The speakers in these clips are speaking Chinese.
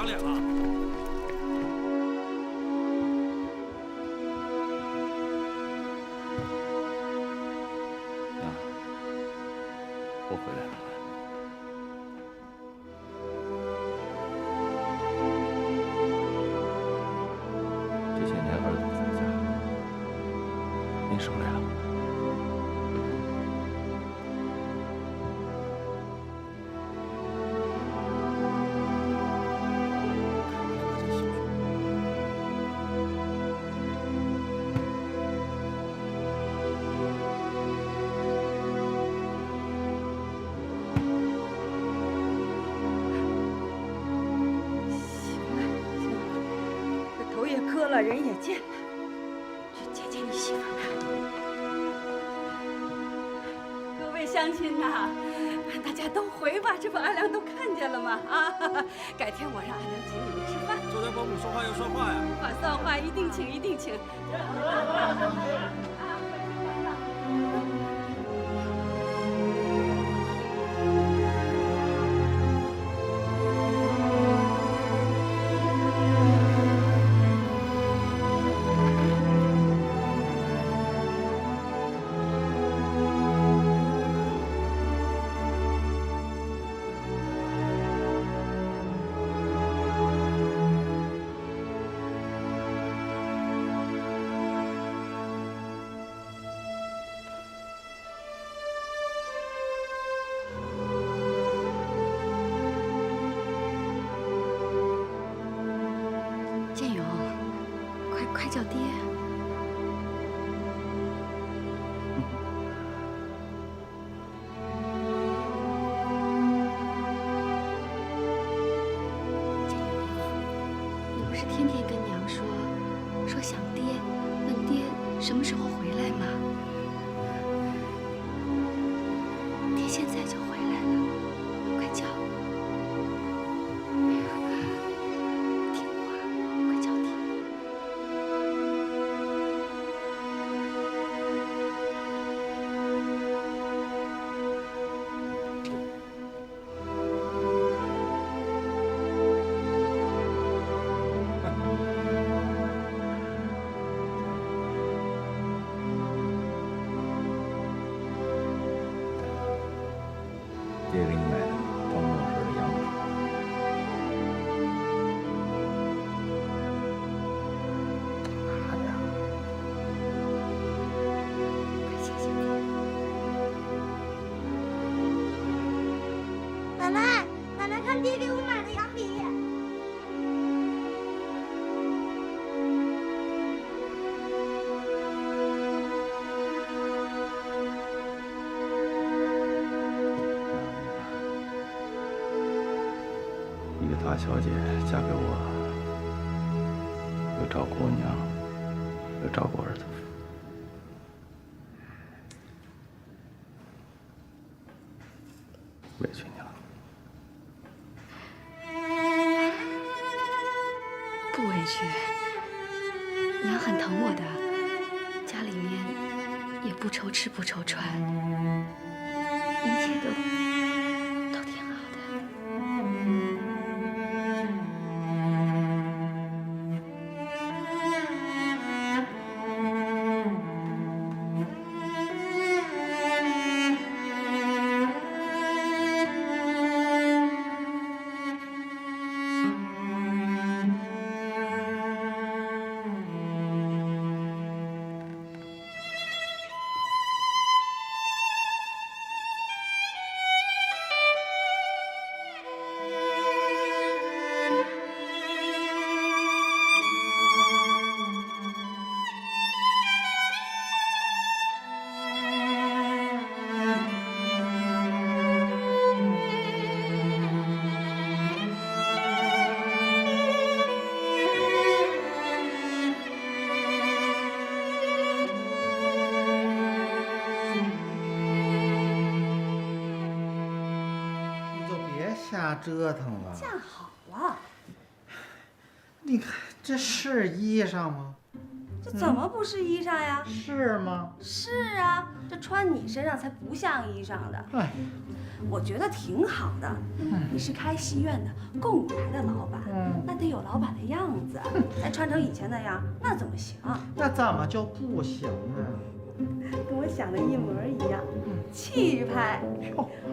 长脸了。 我回来了。这些年儿子不在家，您受累了。磕了，人也见了，去见见你媳妇儿。各位乡亲呐，大家都回吧，这不阿良都看见了吗？啊，改天我让阿良请你们吃饭。周家伯母说话要算话呀！话算话，一定请，一定请。建勇，快叫爹！建勇，你不是天天跟娘说想爹，问爹什么时候回来吗？爹现在就回来了，快叫！ 爹给你买的装墨水的羊水。拿着。快谢谢爹！奶奶，奶奶，看爹给我买的羊皮。一个大小姐嫁给我，又照顾我娘，又照顾儿子，委屈你了。不委屈，娘很疼我的，家里面也不愁吃不愁穿，一切都挺好的。瞎折腾了。站好了，你看这是衣裳吗？这怎么不是衣裳呀？是吗？是啊，这穿你身上才不像衣裳的。哎，我觉得挺好的。你是开戏院的供台的老板，那得有老板的样子。再穿成以前那样，那怎么行？那怎么就不行啊？跟我想的一模一样，气派。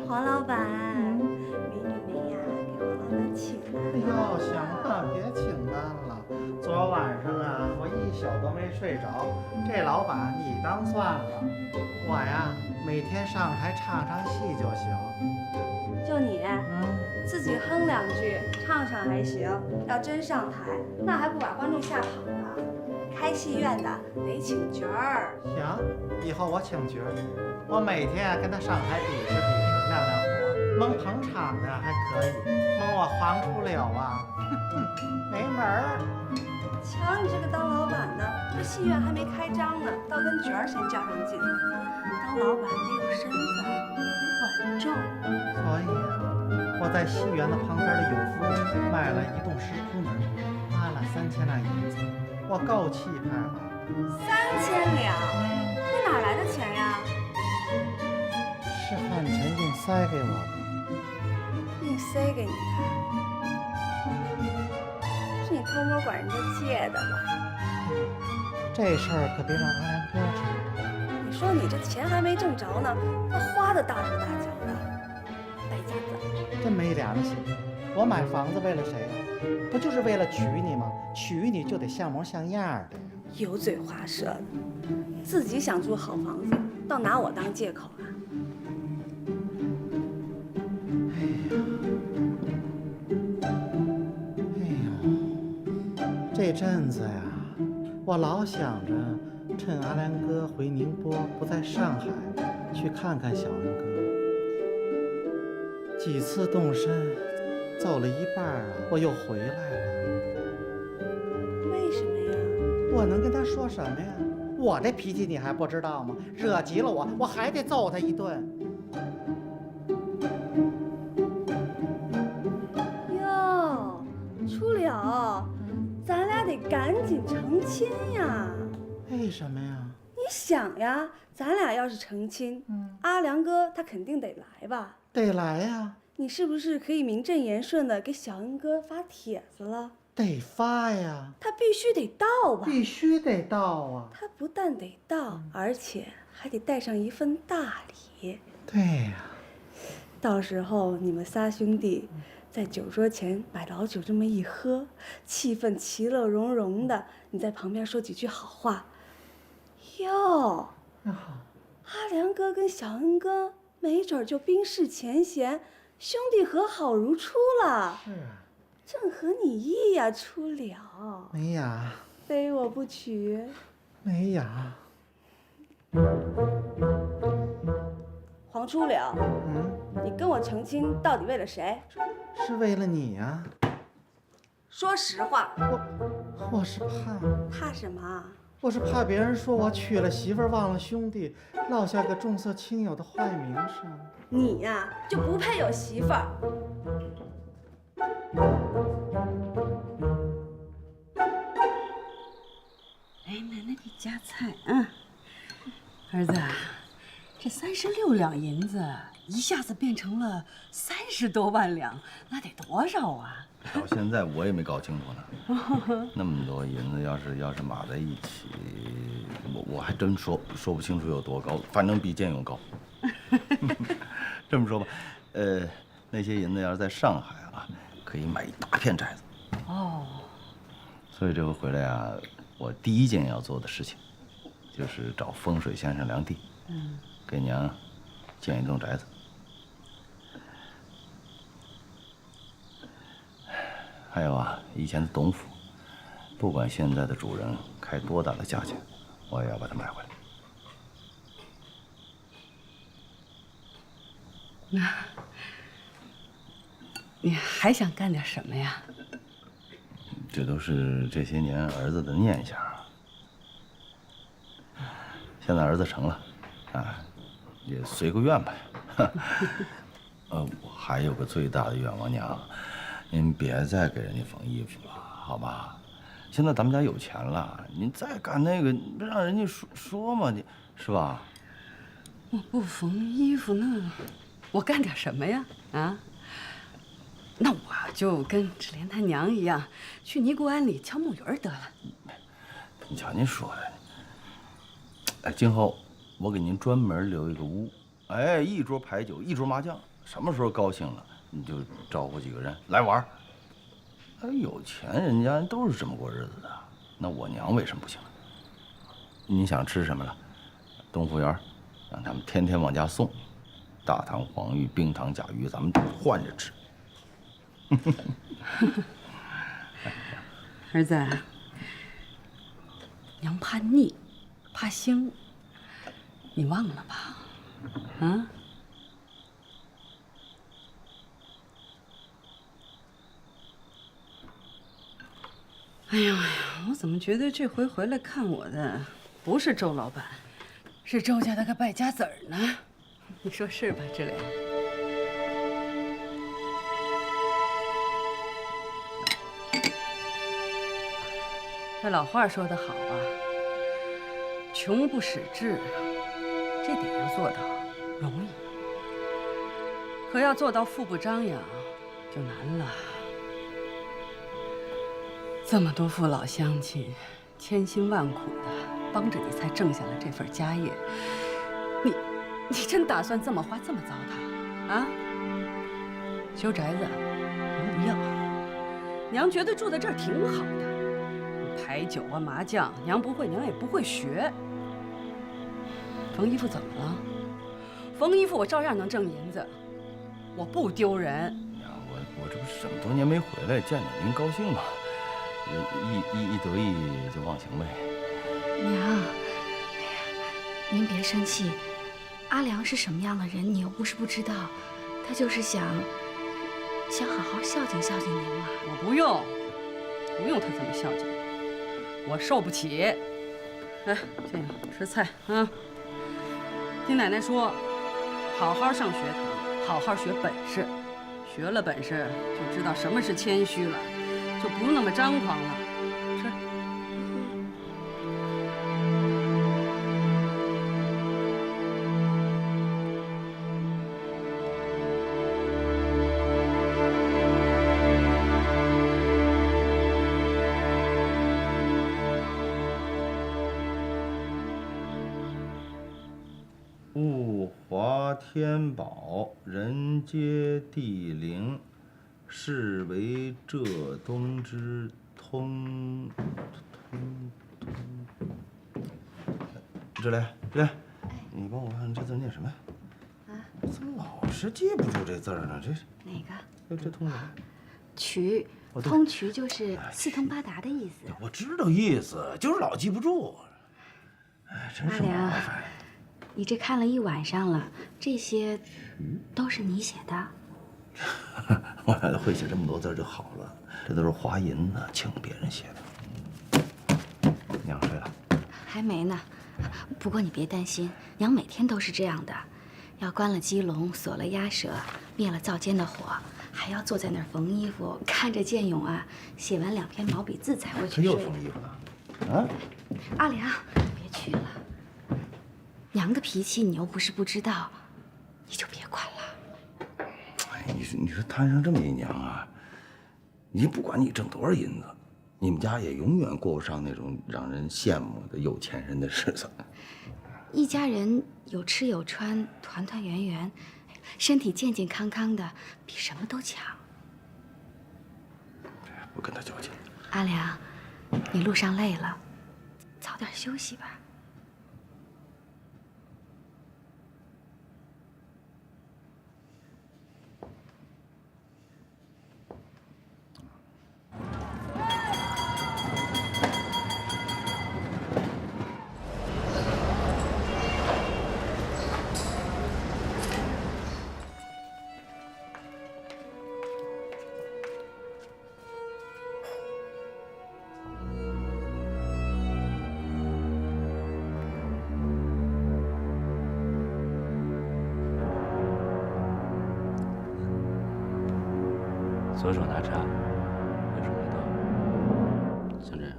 黄老板，美女们呀，给黄老板请安。哎呦，行了，别请安了。昨晚上啊，我一宿都没睡着。这老板你当算了，我呀每天上台唱唱戏就行。就你，自己哼两句，唱唱还行。要真上台，那还不把观众吓跑了？开戏院的得请角儿。行，以后我请角儿，我每天跟他上台比试比试，亮亮活。蒙捧场的还可以，蒙我黄土柳啊，没门儿。瞧你这个当老板的，这戏院还没开张呢，倒跟角儿先较上劲。当老板得有身份，稳重。所以啊，我在戏园的旁边的永福宫卖了一栋石窟门，花了3000两银子，我够气派了。3000两，你哪来的钱呀？是范晨硬塞给我的。硬塞给你的？是你偷摸管人家借的吧？这事儿可别让阿良哥知道。你说你这钱还没挣着呢，那花的大手大脚的，败家子！真没良心！我买房子为了谁呀？不就是为了娶你吗？娶你就得像模像样的。油嘴滑舌的，自己想住好房子，倒拿我当借口啊！这阵子呀，我老想着趁阿良哥回宁波不在上海，去看看小恩哥。几次动身，走了一半啊，我又回来了。为什么呀？我能跟他说什么呀？我这脾气你还不知道吗？惹急了我，我还得揍他一顿。哟，初了，咱俩得赶紧成亲呀！为什么呀？你想呀，咱俩要是成亲，阿良哥他肯定得来吧？得来呀。你是不是可以名正言顺的给小恩哥发帖子了？得发呀。他必须得到吧？必须得到啊。他不但得到，而且还得带上一份大礼。对呀。到时候你们仨兄弟在酒桌前把老酒这么一喝，气氛其乐融融的，你在旁边说几句好话。哟，阿良哥跟小恩哥没准就冰释前嫌，兄弟和好如初了。是啊。正合你意呀，初了。没呀。非我不娶。没呀。黄初了，你跟我成亲到底为了谁？是为了你呀。说实话。我是怕什么？我是怕别人说我娶了媳妇儿忘了兄弟，落下个重色轻友的坏名声。你呀，就不配有媳妇儿。来，奶奶给夹菜啊。儿子，这36两银子一下子变成了30多万两，那得多少啊？到现在我也没搞清楚呢。那么多银子，要是码在一起，我还真说不清楚有多高，反正比建勇高。这么说吧，那些银子要是在上海啊，可以买一大片宅子。哦。所以这回回来啊，我第一件要做的事情，就是找风水先生量地，给娘建一栋宅子。还有啊，以前的董府，不管现在的主人开多大的价钱，我也要把它买回来。那，你还想干点什么呀？这都是这些年儿子的念想。现在儿子成了，啊，也随个愿呗。我还有个最大的愿望，娘。您别再给人家缝衣服了，好吧？现在咱们家有钱了，你再干那个，不让人家说嘛，你是吧？我不缝衣服，那我干点什么呀？啊？那我就跟志莲她娘一样，去尼姑庵里敲木鱼得了。你瞧您说的，哎，今后我给您专门留一个屋，哎，一桌牌酒，一桌麻将，什么时候高兴了，你就招呼几个人来玩。哎，有钱人家都是这么过日子的，那我娘为什么不行呢？你想吃什么了？东府园，让他们天天往家送，大唐黄鱼、冰糖甲鱼，咱们换着吃。儿子，娘怕腻，怕腥，你忘了吧？啊？哎呀哎呀，我怎么觉得这回回来看我的不是周老板，是周家的个败家子儿呢？你说是吧，志莲？这老话说得好啊，穷不使智，这点要做到容易，可要做到富不张扬就难了。这么多父老乡亲，千辛万苦的帮着你才挣下了这份家业，你真打算这么花这么糟蹋啊？修宅子，娘不要，娘觉得住在这儿挺好的。牌九啊，麻将，娘不会，娘也不会学。缝衣服怎么了？缝衣服我照样能挣银子，我不丢人。娘，我这不是这么多年没回来，见着您高兴嘛，一得意就忘情呗。娘，哎呀，您别生气。阿良是什么样的人，你又不是不知道，他就是想好好孝敬孝敬您嘛。我不用他这么孝敬我，受不起。来，这个吃菜啊。听奶奶说，好好上学堂，好好学本事，学了本事就知道什么是谦虚了，就不那么张狂了。吃。物华天宝，人皆地灵，是为浙东之通。志莲，你帮我看这字念什么呀？啊？怎么老是记不住这字呢？这是哪个？这通什么？衢，哦对通衢就是四通八达的意思。我知道意思，就是老记不住。哎，真是麻烦。你这看了一晚上了，这些都是你写的？我要会写这么多字就好了，这都是花银子请别人写的。娘睡了？还没呢。不过你别担心，娘每天都是这样的，要关了鸡笼，锁了鸭舌，灭了灶间的火，还要坐在那儿缝衣服，看着建勇啊写完2篇毛笔字才会去睡。他又缝衣服呢？啊？阿良，别去了。娘的脾气你又不是不知道，你就别管了。哎，你说摊上这么一娘啊，你不管你挣多少银子，你们家也永远过不上那种让人羡慕的有钱人的日子。一家人有吃有穿，团团圆圆，身体健健康康的，比什么都强。不跟他较劲。阿良，你路上累了，早点休息吧。左手拿茶，右手拿刀，像这样。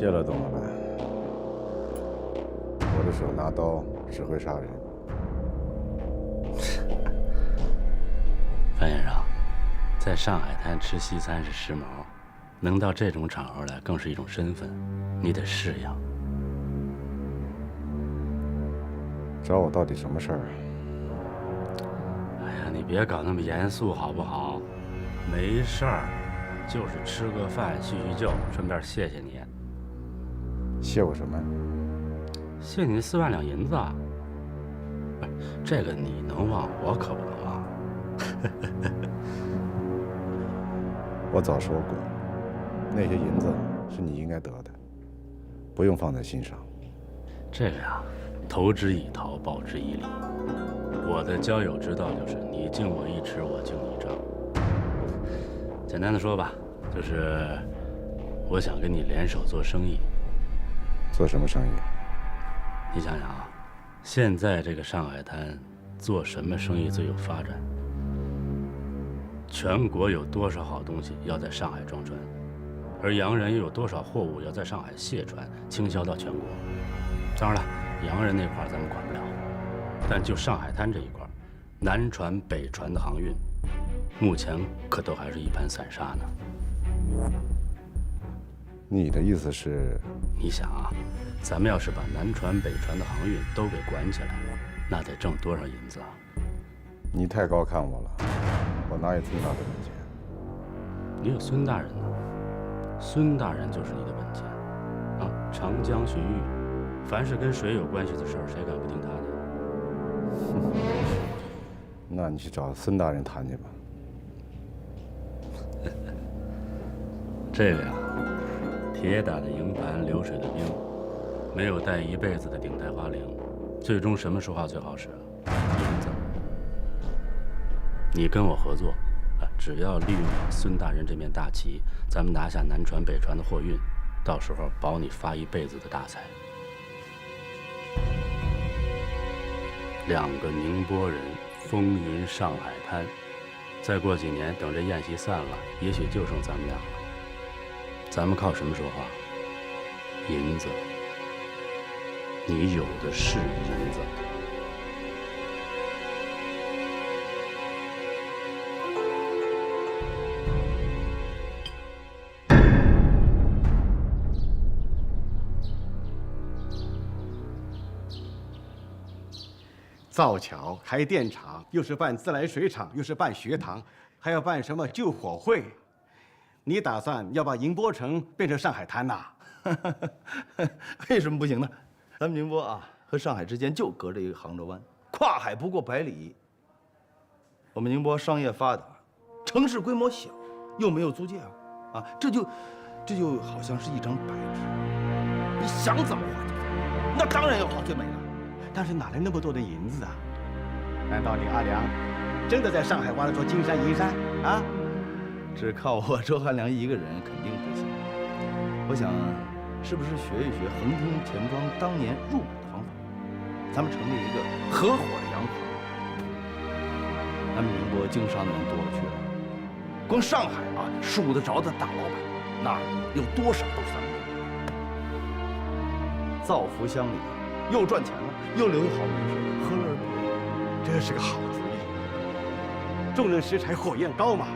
谢了，董老板。我的手拿刀只会杀人。范先生，在上海滩吃西餐是时髦，能到这种场合来更是一种身份，你得适应。找我到底什么事儿啊？哎呀，你别搞那么严肃好不好？没事儿，就是吃个饭叙叙旧，顺便谢谢你。谢我什么？谢你4万两银子啊！不是，这个你能忘，我可不能忘。我早说过，那些银子是你应该得的，不用放在心上。这个呀，投之以桃，报之以李。我的交友之道就是你敬我一尺，我敬你一丈。简单的说吧，就是我想跟你联手做生意。做什么生意？你想想啊，现在这个上海滩，做什么生意最有发展？全国有多少好东西要在上海装船，而洋人又有多少货物要在上海卸船倾销到全国？当然了，洋人那块咱们管不了，但就上海滩这一块，南船北船的航运，目前可都还是一盘散沙呢。你的意思是？你想啊，咱们要是把南船北船的航运都给管起来，那得挣多少银子啊？你太高看我了，我哪有这么大的本钱？你有孙大人呢，孙大人就是你的本钱啊！长江巡域，凡是跟水有关系的事儿，谁敢不听他的？那你去找孙大人谈去吧。这个呀，铁打的营盘流水的兵，没有带一辈子的顶戴花翎，最终什么说话最好使？银子。你跟我合作，只要利用孙大人这面大旗，咱们拿下南船北船的货运，到时候保你发一辈子的大财。2个宁波人风云上海滩，再过几年，等这宴席散了，也许就剩咱们俩了。咱们靠什么说话？银子，你有的是银子。造桥、开电厂，又是办自来水厂，又是办学堂，还要办什么救火会？你打算要把宁波城变成上海滩呐？为什么不行呢？咱们宁波啊和上海之间就隔着一个杭州湾，跨海不过100里。我们宁波商业发达，城市规模小，又没有租界啊，这就好像是一张白纸，你想怎么画就怎么画，那当然要画最美了。但是哪来那么多的银子啊？难道你阿良真的在上海挖了座金山银山啊？只靠我周汉良一个人肯定不行。我想，是不是学一学恒通钱庄当年入股的方法？咱们成立一个合伙的洋行。咱们宁波经商的人多了去了，光上海啊数得着的大老板，那有多少都算不了。造福乡里，又赚钱了，又留有好名声，何乐而不为？这是个好主意。众人拾柴火焰高嘛。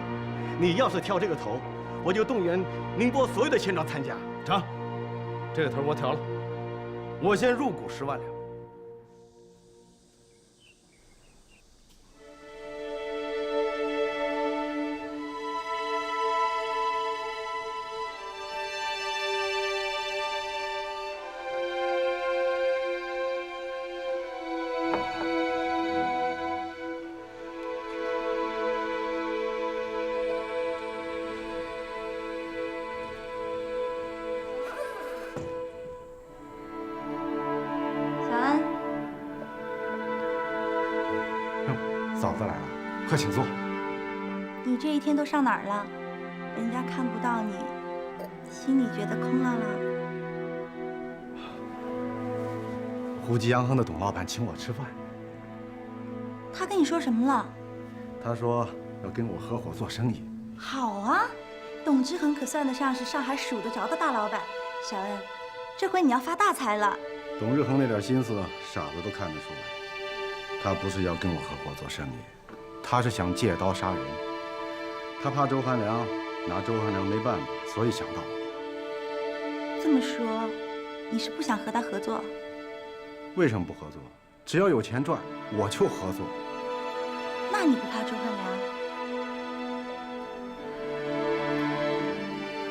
你要是挑这个头，我就动员宁波所有的钱庄参加。成，这个头我挑了，我先入股10万两。嫂子来了，快请坐。你这一天都上哪儿了？人家看不到你，心里觉得空落落。胡记洋行的董老板请我吃饭，他跟你说什么了？他说要跟我合伙做生意。好啊，董之恒可算得上是上海数得着的大老板。小恩，这回你要发大财了。董日恒那点心思，傻子都看得出来。他不是要跟我合伙做生意，他是想借刀杀人。他怕周汉良，拿周汉良没办法，所以想到我。这么说，你是不想和他合作？为什么不合作？只要有钱赚，我就合作。那你不怕周汉良？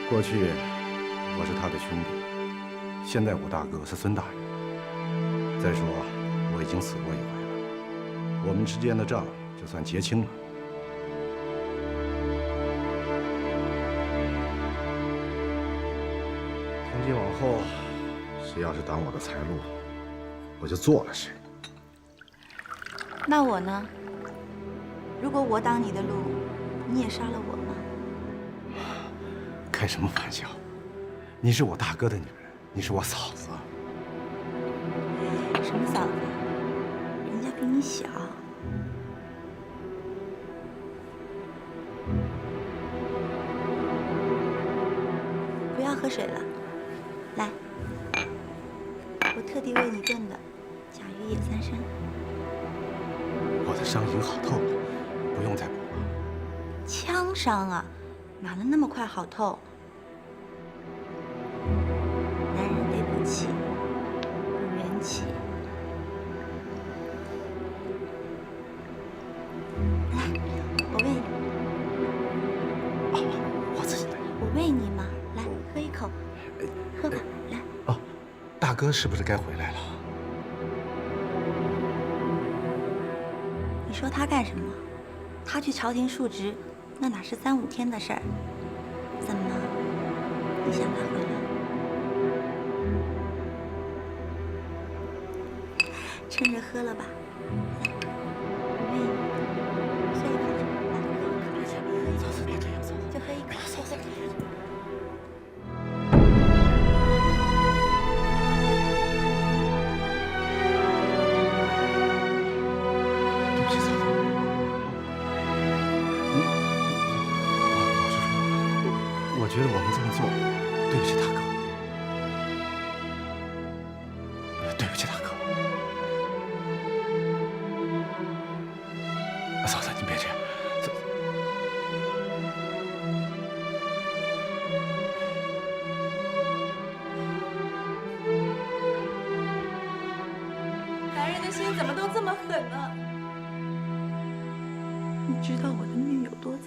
过去我是他的兄弟，现在我大哥是孙大人。再说我已经死过一回了，我们之间的账就算结清了。从今往后，谁要是挡我的财路，我就做了谁。那我呢？如果我挡你的路，你也杀了我吗？开什么玩笑！你是我大哥的女人，你是我嫂子。什么嫂子？人家比你小。不要喝水了，来，我特地为你炖的甲鱼野三参。我的伤已经好透了，不用再补了。枪伤啊，哪能那么快好透？男人得补气，补元气。来，我喂你。我自己来。我喂你嘛，来，喝一口，喝吧，来。哦，大哥是不是该回来了？你说他干什么？他去朝廷述职，那哪是3、5天的事儿？怎么，你想他回来？趁热喝了吧，来，我喂你，喝一口，来，喝一口，嫂子别这样，嫂子，就喝一口，嫂子，对不起，嫂子。我觉得我们这么做，对不起大哥，对不起大哥。嫂子，你别这样。男人的心怎么都这么狠呢？你知道我的命有多惨？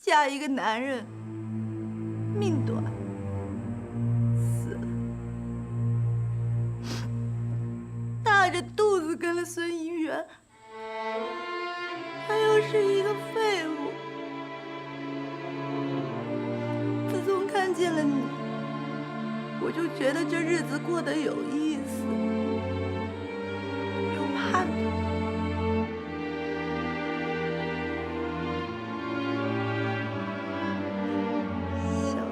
嫁一个男人，命短，死了，大着肚子跟了孙银元，他又是一个废物。自从看见了你，我就觉得这日子过得有意思，有盼头。小恩，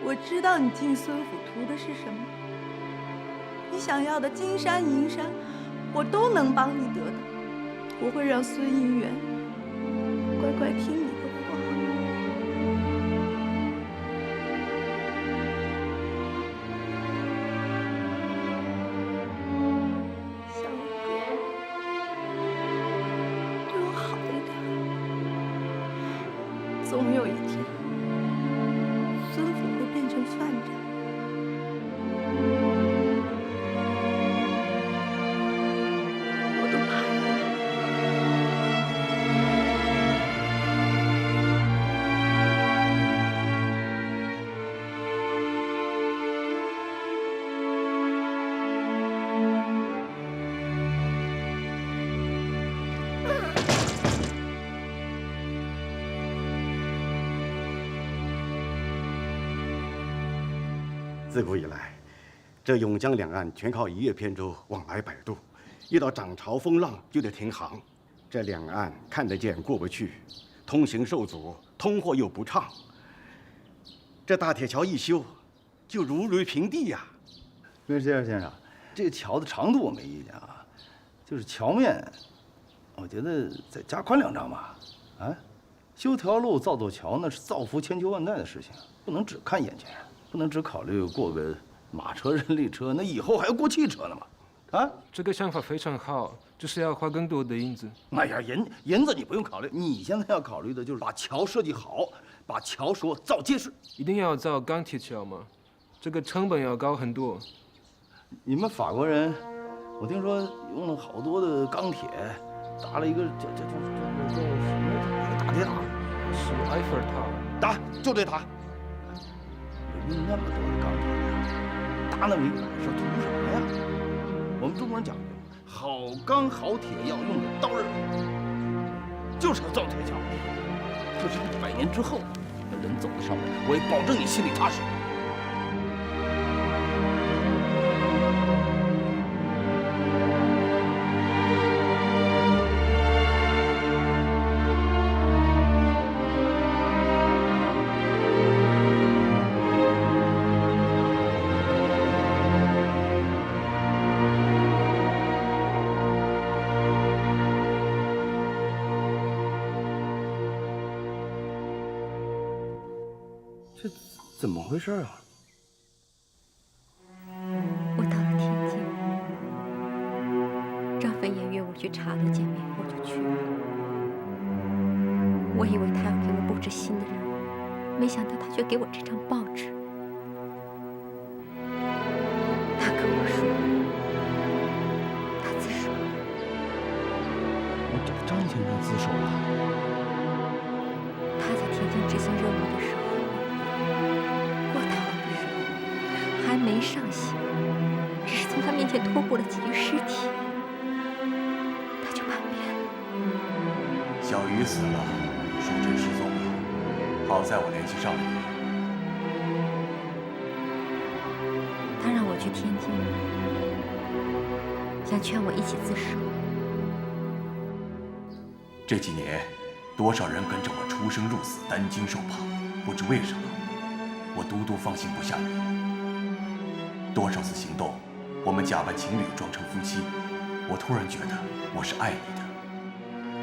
我知道你进孙府图的是什么，你想要的金山银山，我都能帮你得到。我会让孙银元乖乖听你的话。小恩哥，对我好一点。总有一天，孙府会变成饭站。我都盼着你。自古以来，这永江两岸全靠一叶扁舟往来摆渡，一到涨潮风浪就得停航。这两岸看得见过不去，通行受阻，通货又不畅。这大铁桥一修，就如履平地呀。跟先生，这个桥的长度我没意见啊，就是桥面，我觉得再加宽2丈吧。啊，修条路、造座桥，那是造福千秋万代的事情，不能只看眼前，不能只考虑过个马车、人力车，那以后还要过汽车呢嘛。啊，这个想法非常好，就是要花更多的银子。哎呀，银子你不用考虑，你现在要考虑的就是把桥设计好，把桥索造结实。一定要造钢铁桥吗？这个成本要高很多。你们法国人，我听说用了好多的钢铁，搭了一个叫什么大铁塔，是埃菲尔塔。搭就这塔，用那么多的钢铁，搭那么一个是图什么呀？我们中国人讲究好钢好铁要用的刀刃，就是要造铁桥。这是100年之后，人走在上面，我也保证你心里踏实。这怎么回事啊？我到了天津，张飞也约我去茶楼见面，我就去了。我以为他要给我布置新的任务，没想到他却给我这张报纸。他跟我说，他自首了。我找张先生自首了。他在天津执行任务的时候。过堂的时候还没上刑，只是从他面前拖过了几具尸体，他就叛变了。小鱼死了，淑珍失踪了，好在我联系上了你。他让我去天津，想劝我一起自首。这几年，多少人跟着我出生入死，担惊受怕，不知为什么。我独独放心不下你。多少次行动，我们假扮情侣装成夫妻，我突然觉得我是爱你的，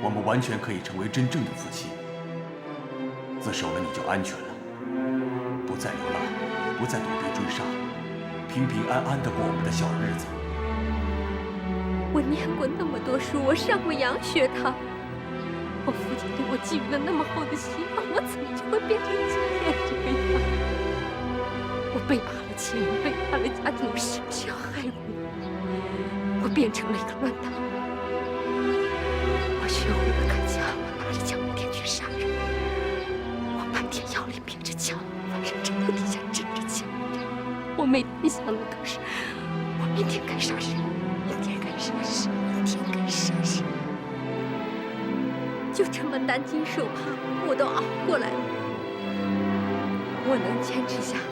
我们完全可以成为真正的夫妻。自首了你就安全了，不再流浪，不再躲避追杀，平平安安地过我们的小日子。我念过那么多书，我上过洋学堂，我父亲对我寄予了那么厚的希望，我怎么就会变成今天这个样？我背叛了亲人，背叛了家庭，我是不是要害我？我变成了一个乱党。我学会了开枪，我拿着枪每天去杀人。我半天腰里别着枪，晚上枕头底下枕着枪。我每天想的都是，我明天该杀谁，明天该杀谁，明天该杀谁。就这么担惊受怕，我都熬过来了。我能坚持下来，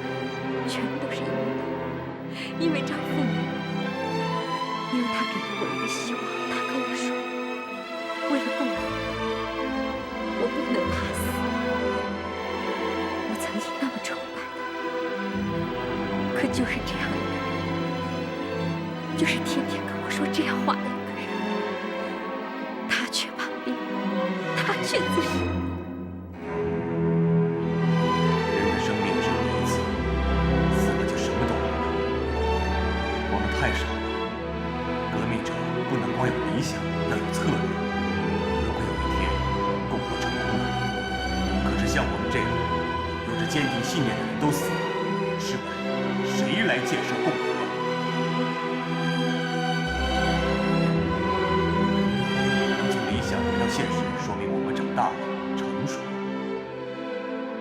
全都是因为张凤鸣，因为他给了我一个希望。他跟我说，为了共和，我不能怕死。我曾经那么崇拜他，可就是这样的人，就是天天跟我说这样话的一个人，他却叛变，他却自首。太少了，革命者不能光有理想，要有策略。如果有一天共和成功了，可是像我们这样有着坚定信念的人都死了，试问谁来建设共和？能从理想回到现实，说明我们长大了，成熟了。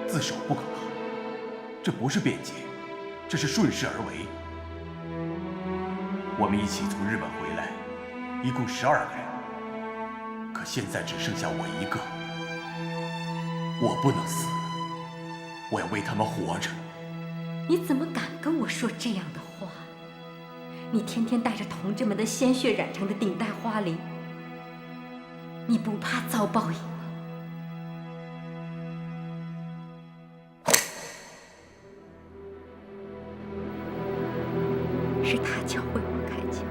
自首不可怕，这不是辩解，这是顺势而为。我们一起从日本回来，一共12个人，可现在只剩下我一个。我不能死，我要为他们活着。你怎么敢跟我说这样的话？你天天带着同志们的鲜血染成的顶戴花翎，你不怕遭报应吗？是他教会我开枪，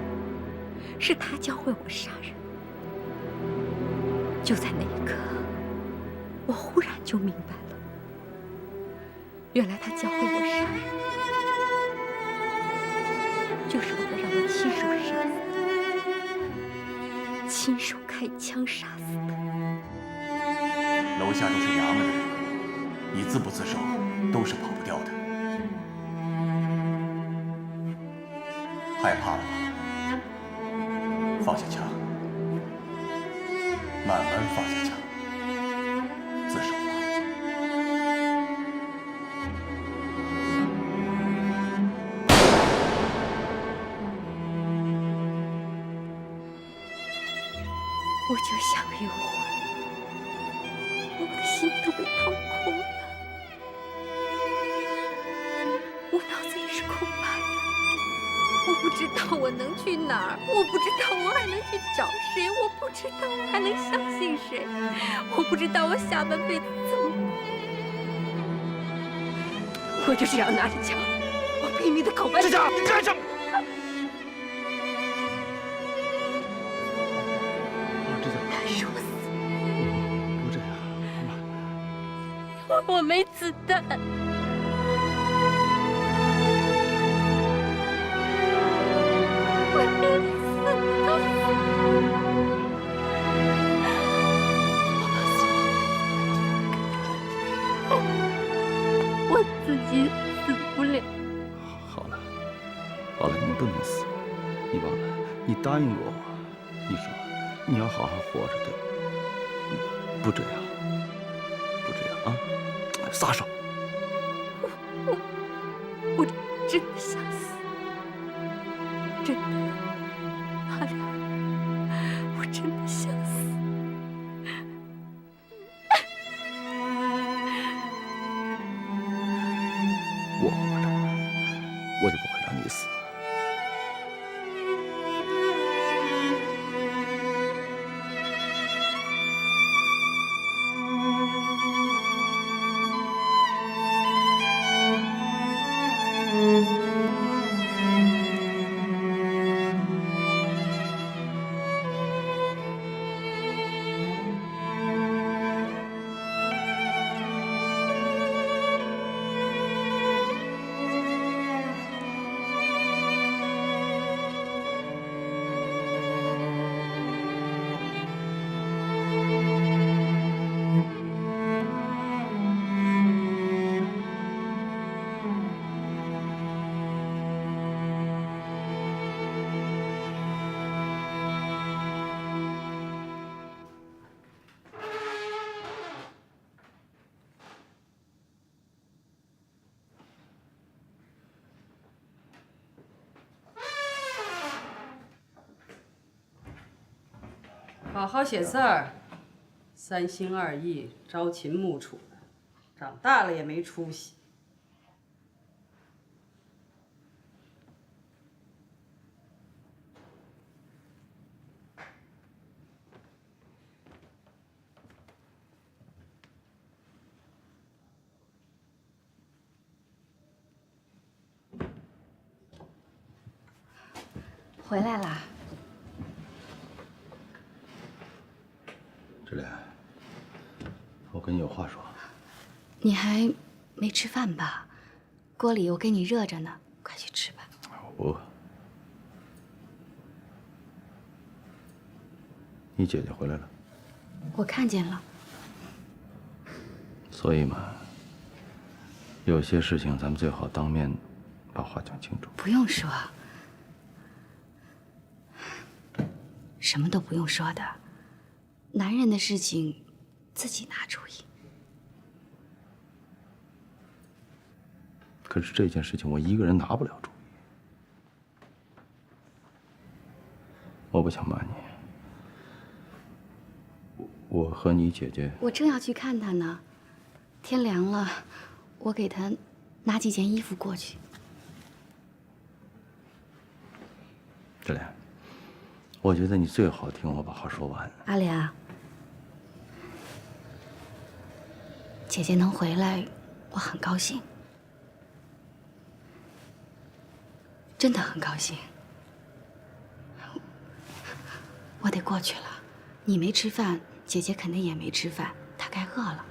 是他教会我杀人。就在那一刻，我忽然就明白了，原来他教会我杀人，就是为了让我亲手杀死他，亲手开枪杀死他。楼下都是衙门的人，你自不自首，都是跑不掉的。害怕了吧？放下枪，慢慢放下枪，自首吧。我就像一魂，我的心都被掏空了，我脑子也是空白的。我不知道我能去哪儿，我不知道我还能去找谁，我不知道我还能相信谁，我不知道我下半辈子怎么过。我就是要拿着枪，我拼命的口白。志佳，你干什么？他说死，不这样，我没子弹。我自己死不了。好了，好了，你不能死，你忘了，你答应过我，你说你要好好活着，对吧？不这样，不这样啊！撒手！我真的想死，真的，阿良，我真的想死。我活着，我就不会让你死。好好写字儿，三心二意、朝秦暮楚的，长大了也没出息。回来啦。志莲，我跟你有话说。你还没吃饭吧？锅里我给你热着呢，快去吃吧。我不饿。你姐姐回来了。我看见了。所以嘛，有些事情咱们最好当面把话讲清楚。不用说，什么都不用说的。男人的事情，自己拿主意。可是这件事情我一个人拿不了主意。我不想骂你。我和你姐姐，我正要去看她呢。天凉了，我给她拿几件衣服过去。志莲，我觉得你最好听我把话说完。阿良，姐姐能回来，我很高兴，真的很高兴。我得过去了，你没吃饭，姐姐肯定也没吃饭，她该饿了。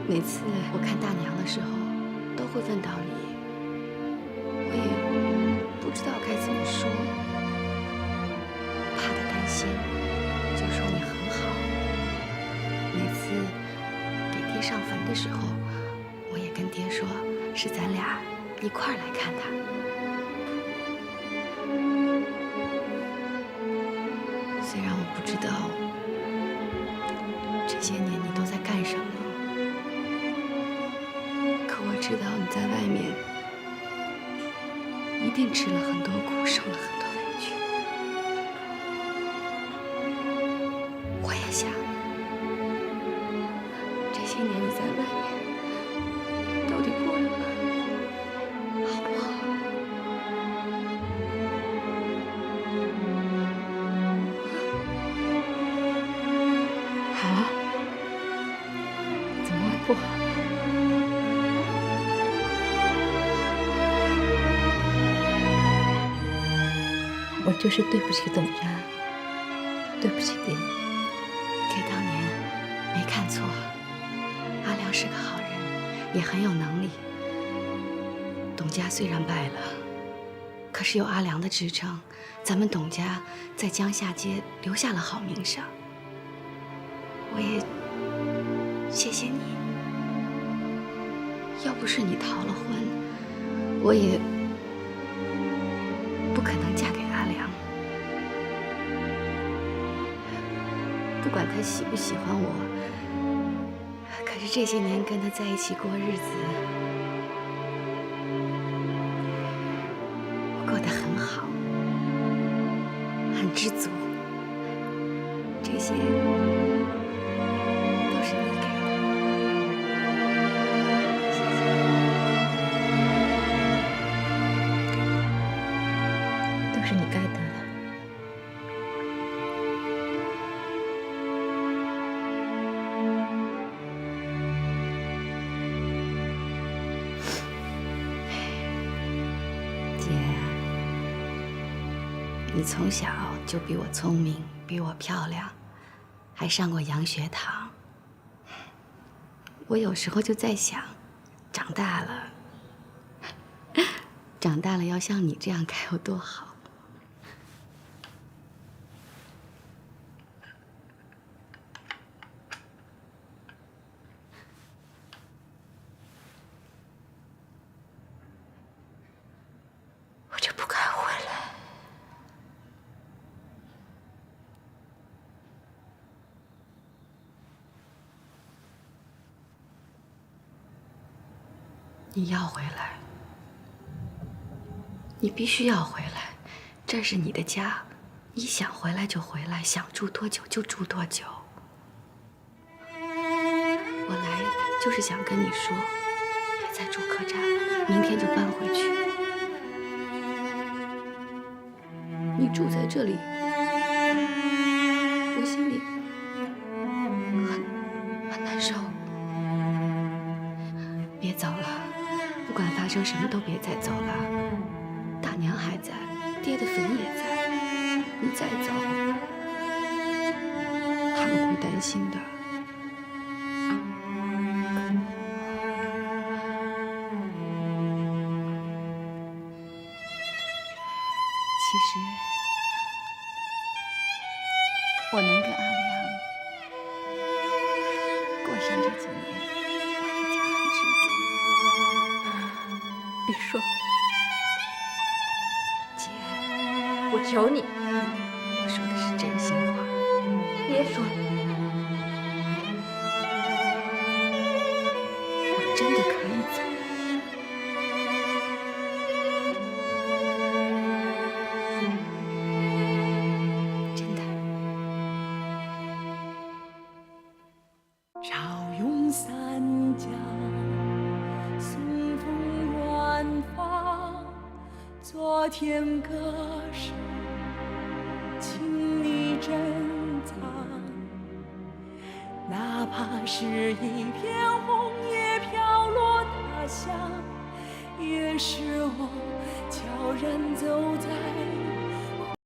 每次我看大娘的时候，都会问到你，我也不知道该怎么说，怕她担心，就说你很好。每次给爹上坟的时候，我也跟爹说，是咱俩一块儿来看他。虽然我不知道这些年你都在干什么，可我知道你在外面一定吃了很多苦，受了很多委屈。我也想，这些年你在外面到底过得好不好？好啊，怎么会不好？我就是对不起董家，对不起爹。爹当年没看错，阿良是个好人，也很有能力。董家虽然败了，可是有阿良的支撑，咱们董家在江夏街留下了好名声。我也谢谢你，要不是你逃了婚，我也不可能嫁给阿良。不管他喜不喜欢我，可是这些年跟他在一起过日子，我过得很好，很知足。这些都是你给的，谢谢。都是你该得的。你从小就比我聪明，比我漂亮，还上过洋学堂。我有时候就在想，长大了要像你这样该有多好。我就不该回来。你要回来，你必须要回来，这是你的家，你想回来就回来，想住多久就住多久。我来就是想跟你说，别再住客栈了，明天就搬回去。你住在这里，我心里很难受。别走了。不管发生什么都别再走了，大娘还在，爹的坟也在，你再走，他们会担心的。其实，我能跟阿良过上这几年，我已经很知足。别说，姐，我求你，我说的是真心话，别说了，我真的可以走。真的。潮涌三江，送风远方。昨天歌声，请你珍藏。哪怕是一片红叶飘落他乡，也是我悄然走在